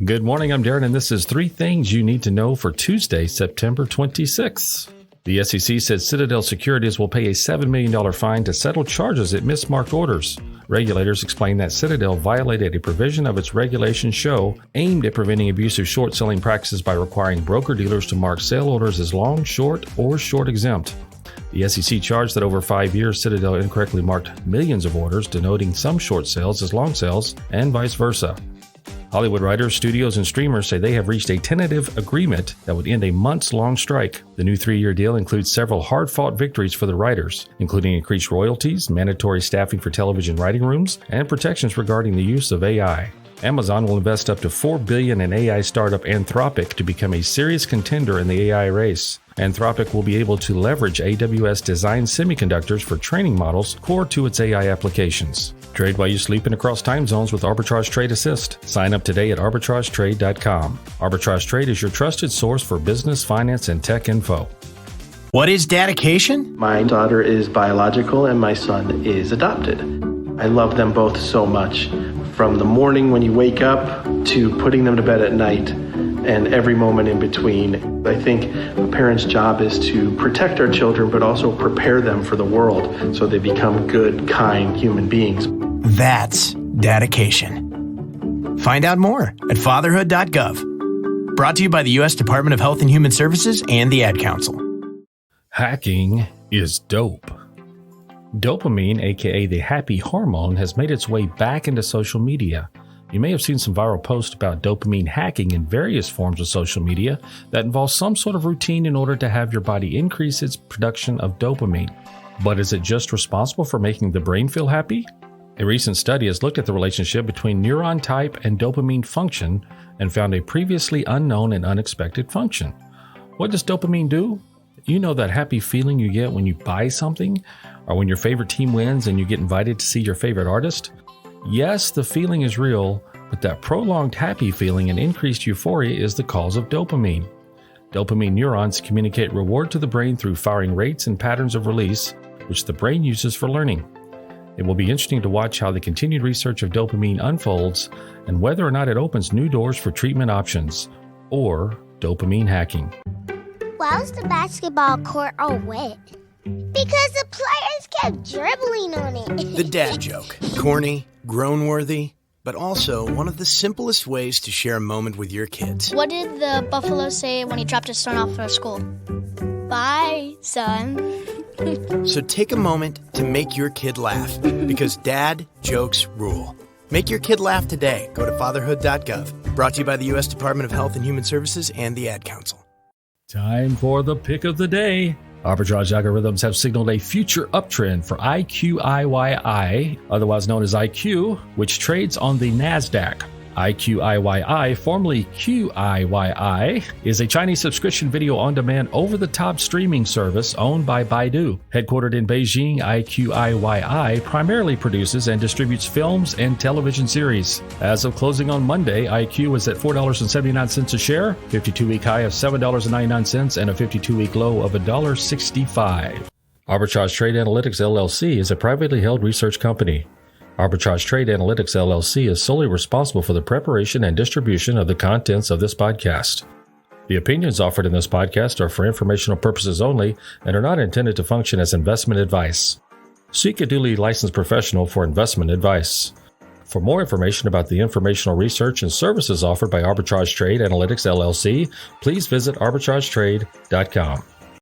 Good morning, I'm Darren, and this is 3 things you need to know for Tuesday, September 26th. The SEC says Citadel Securities will pay a $7 million fine to settle charges it mismarked orders. Regulators explain that Citadel violated a provision of its regulation show aimed at preventing abusive short-selling practices by requiring broker-dealers to mark sale orders as long, short, or short exempt. The SEC charged that over 5 years, Citadel incorrectly marked millions of orders, denoting some short sales as long sales, and vice versa. Hollywood writers, studios, and streamers say they have reached a tentative agreement that would end a months-long strike. The new 3-year deal includes several hard-fought victories for the writers, including increased royalties, mandatory staffing for television writing rooms, and protections regarding the use of AI. Amazon will invest up to $4 billion in AI startup Anthropic to become a serious contender in the AI race. Anthropic will be able to leverage AWS-designed semiconductors for training models core to its AI applications. Trade while you sleep and across time zones with Arbitrage Trade Assist. Sign up today at arbitragetrade.com. Arbitrage Trade is your trusted source for business, finance, and tech info. What is dedication? My daughter is biological and my son is adopted. I love them both so much. From the morning when you wake up to putting them to bed at night and every moment in between. I think a parent's job is to protect our children, but also prepare them for the world so they become good, kind human beings. That's dedication. Find out more at fatherhood.gov. Brought to you by the U.S. Department of Health and Human Services and the Ad Council. Hacking is dope. Dopamine, aka the happy hormone, has made its way back into social media. You may have seen some viral posts about dopamine hacking in various forms of social media that involve some sort of routine in order to have your body increase its production of dopamine. But is it just responsible for making the brain feel happy? A recent study has looked at the relationship between neuron type and dopamine function and found a previously unknown and unexpected function. What does dopamine do? You know that happy feeling you get when you buy something, or when your favorite team wins and you get invited to see your favorite artist? Yes, the feeling is real, but that prolonged happy feeling and increased euphoria is the cause of dopamine. Dopamine neurons communicate reward to the brain through firing rates and patterns of release, which the brain uses for learning. It will be interesting to watch how the continued research of dopamine unfolds and whether or not it opens new doors for treatment options, or dopamine hacking. Why was the basketball court all wet? Because the players kept dribbling on it. The dad joke. Corny, groan-worthy, but also one of the simplest ways to share a moment with your kids. What did the buffalo say when he dropped his son off for school? Bye, son. So take a moment to make your kid laugh, because dad jokes rule. Make your kid laugh today. Go to fatherhood.gov. Brought to you by the U.S. Department of Health and Human Services and the Ad Council. Time for the pick of the day. Arbitrage algorithms have signaled a future uptrend for IQIYI, otherwise known as IQ, which trades on the NASDAQ. IQIYI, formerly QIYI, is a Chinese subscription video on-demand over-the-top streaming service owned by Baidu. Headquartered in Beijing, IQIYI primarily produces and distributes films and television series. As of closing on Monday, IQ is at $4.79 a share, 52-week high of $7.99, and a 52-week low of $1.65. Arbitrage Trade Analytics LLC is a privately held research company. Arbitrage Trade Analytics LLC is solely responsible for the preparation and distribution of the contents of this podcast. The opinions offered in this podcast are for informational purposes only and are not intended to function as investment advice. Seek a duly licensed professional for investment advice. For more information about the informational research and services offered by Arbitrage Trade Analytics LLC, please visit arbitragetrade.com.